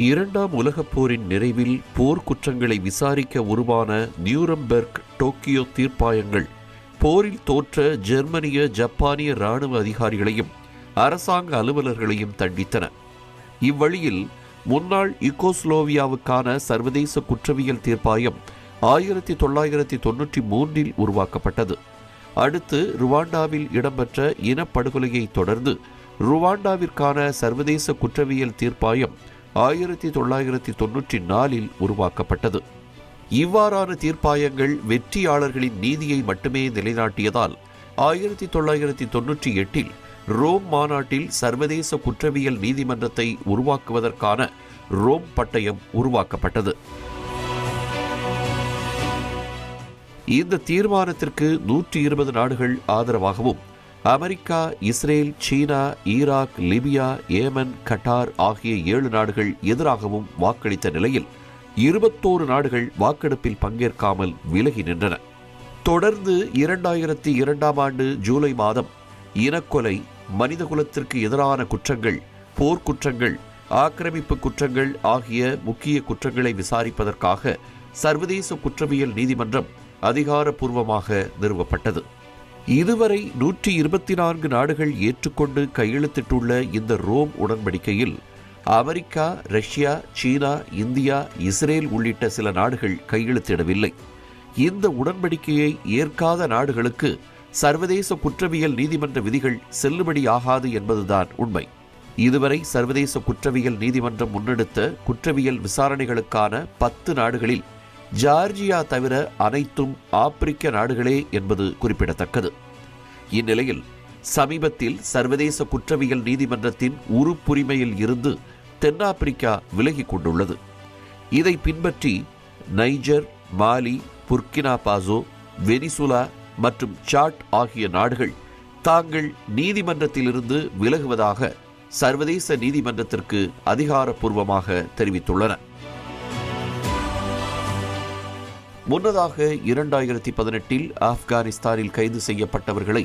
இரண்டாம் உலகப் போரின் நிறைவில் போர் குற்றங்களை விசாரிக்க உருவான நியூரம்பெர்க் டோக்கியோ தீர்ப்பாயங்கள் போரில் தோற்ற ஜெர்மனிய ஜப்பானிய இராணுவ அதிகாரிகளையும் அரசாங்க அலுவலர்களையும் தண்டித்தன. இவ்வழியில் முன்னாள் யுகோஸ்லோவியாவுக்கான சர்வதேச குற்றவியல் தீர்ப்பாயம் 1993 உருவாக்கப்பட்டது. அடுத்து ருவாண்டாவில் இடம்பெற்ற இனப்படுகொலையை தொடர்ந்து ருவாண்டாவிற்கான சர்வதேச குற்றவியல் தீர்ப்பாயம் 1994 உருவாக்கப்பட்டது. இவ்வாறான தீர்ப்பாயங்கள் வெற்றியாளர்களின் நீதியை மட்டுமே நிலைநாட்டியதால் 1998 ரோம் மாநாட்டில் சர்வதேச குற்றவியல் நீதிமன்றத்தை உருவாக்குவதற்கான ரோம் பட்டயம் உருவாக்கப்பட்டது. இந்த தீர்மானத்திற்கு 120 நாடுகள் ஆதரவாகவும் அமெரிக்கா, இஸ்ரேல், சீனா, ஈராக், லிபியா, ஏமன், கட்டார் ஆகிய 7 நாடுகள் எதிராகவும் வாக்களித்த நிலையில் 21 நாடுகள் வாக்கெடுப்பில் பங்கேற்காமல் விலகி நின்றன. தொடர்ந்து 2002 ஜூலை மாதம் இனக்கொலை, மனிதகுலத்திற்கு எதிரான குற்றங்கள், போர்க்குற்றங்கள், ஆக்கிரமிப்பு குற்றங்கள் ஆகிய முக்கிய குற்றங்களை விசாரிப்பதற்காக சர்வதேச குற்றவியல் நீதிமன்றம் அதிகாரப்பூர்வமாக நிறுவப்பட்டது. இதுவரை 124 நாடுகள் ஏற்றுக்கொண்டு கையெழுத்திட்டுள்ள இந்த ரோம் உடன்படிக்கையில் அமெரிக்கா, ரஷ்யா, சீனா, இந்தியா, இஸ்ரேல் உள்ளிட்ட சில நாடுகள் கையெழுத்திடவில்லை. இந்த உடன்படிக்கையை ஏற்காத நாடுகளுக்கு சர்வதேச குற்றவியல் நீதிமன்ற விதிகள் செல்லுபடியாகாது என்பதுதான் உண்மை. இதுவரை சர்வதேச குற்றவியல் நீதிமன்றம் முன்னெடுத்த குற்றவியல் விசாரணைகளுக்கான 10 நாடுகளில் ஜார்ஜியா தவிர அனைத்தும் ஆப்பிரிக்க நாடுகளே என்பது குறிப்பிடத்தக்கது. இந்நிலையில் சமீபத்தில் சர்வதேச குற்றவியல் நீதிமன்றத்தின் உறுப்புரிமையில் இருந்து தென்னாப்பிரிக்கா விலகிக் கொண்டுள்ளது. இதை பின்பற்றி நைஜர், மாலி, புர்கினா பாசோ, வெனிசுலா மற்றும் சாட் ஆகிய நாடுகள் தாங்கள் நீதிமன்றத்திலிருந்து விலகுவதாக சர்வதேச நீதிமன்றத்திற்கு அதிகாரப்பூர்வமாக தெரிவித்துள்ளன. முன்னதாக 2018 ஆப்கானிஸ்தானில் கைது செய்யப்பட்டவர்களை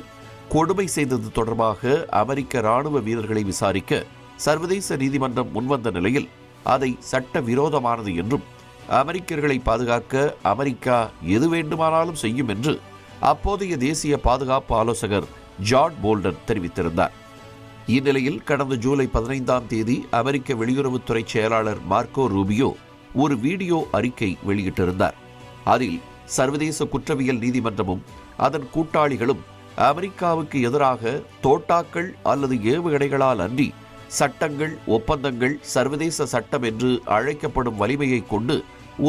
கொடுமை செய்தது தொடர்பாக அமெரிக்க இராணுவ வீரர்களை விசாரிக்க சர்வதேச நீதிமன்றம் முன்வந்த நிலையில் அதை சட்ட விரோதமானது என்றும் அமெரிக்கர்களை பாதுகாக்க அமெரிக்கா எது வேண்டுமானாலும் செய்யும் என்று அப்போதைய தேசிய பாதுகாப்பு ஆலோசகர் ஜான் போல்டன் தெரிவித்திருந்தார். இந்நிலையில் கடந்த ஜூலை 15 அமெரிக்க வெளியுறவுத்துறை செயலாளர் மார்க்கோ ரூபியோ ஒரு வீடியோ அறிக்கை வெளியிட்டிருந்தார். அதில் சர்வதேச குற்றவியல் நீதிமன்றமும் அதன் கூட்டாளிகளும் அமெரிக்காவுக்கு எதிராக தோட்டாக்கள் அல்லது ஏவுகணைகளால் அன்றி சட்டங்கள், ஒப்பந்தங்கள், சர்வதேச சட்டம் என்று அழைக்கப்படும் வலிமையை கொண்டு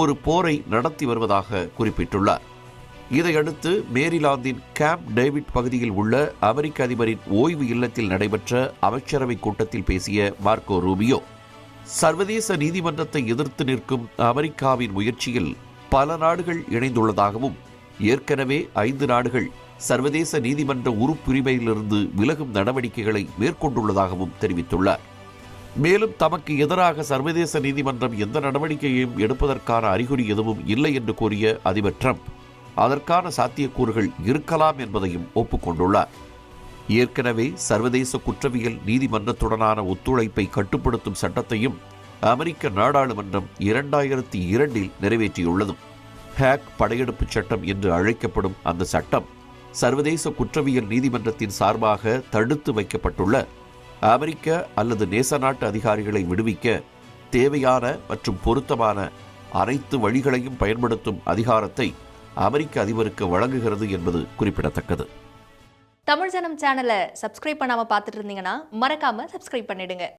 ஒரு போரை நடத்தி வருவதாக குறிப்பிட்டுள்ளார். இதையடுத்து மேரிலாந்தின் கேம்ப் டேவிட் பகுதியில் உள்ள அமெரிக்க அதிபரின் ஓய்வு இல்லத்தில் நடைபெற்ற அமைச்சரவை கூட்டத்தில் பேசிய மார்க்கோ ரூபியோ, சர்வதேச நீதிமன்றத்தை எதிர்த்து நிற்கும் அமெரிக்காவின் முயற்சியில் பல நாடுகள் இணைந்துள்ளதாகவும் ஏற்கனவே 5 நாடுகள் சர்வதேச நீதிமன்ற உறுப்புரிமையிலிருந்து விலகும் நடவடிக்கைகளை மேற்கொண்டுள்ளதாகவும் தெரிவித்துள்ளார். மேலும் தமக்கு எதிராக சர்வதேச நீதிமன்றம் எந்த நடவடிக்கையையும் எடுப்பதற்கான அறிகுறி எதுவும் இல்லை என்று கூறிய அதிபர் ட்ரம்ப் அதற்கான சாத்தியக்கூறுகள் இருக்கலாம் என்பதையும் ஒப்புக்கொண்டுள்ளார். ஏற்கனவே சர்வதேச குற்றவியல் நீதிமன்றத்துடனான ஒத்துழைப்பை கட்டுப்படுத்தும் சட்டத்தையும் அமெரிக்க நாடாளுமன்றம் 2002 நிறைவேற்றியுள்ளது. ஹேக் படையெடுப்பு சட்டம் என்று அழைக்கப்படும் அந்த சட்டம் சர்வதேச குற்றவியல் நீதிமன்றத்தின் சார்பாக தடுத்து வைக்கப்பட்டுள்ள அமெரிக்க அல்லது நேச நாட்டு அதிகாரிகளை விடுவிக்க தேவையான மற்றும் பொருத்தமான அனைத்து வழிகளையும் பயன்படுத்தும் அதிகாரத்தை அமெரிக்க அதிபருக்கு வழங்குகிறது என்பது குறிப்பிடத்தக்கது. தமிழ் ஜனம் சேனலை சப்ஸ்கிரைப் பண்ணாம பார்த்துட்டு இருந்தீங்கன்னா மறக்காம சப்ஸ்கிரைப் பண்ணிடுங்க.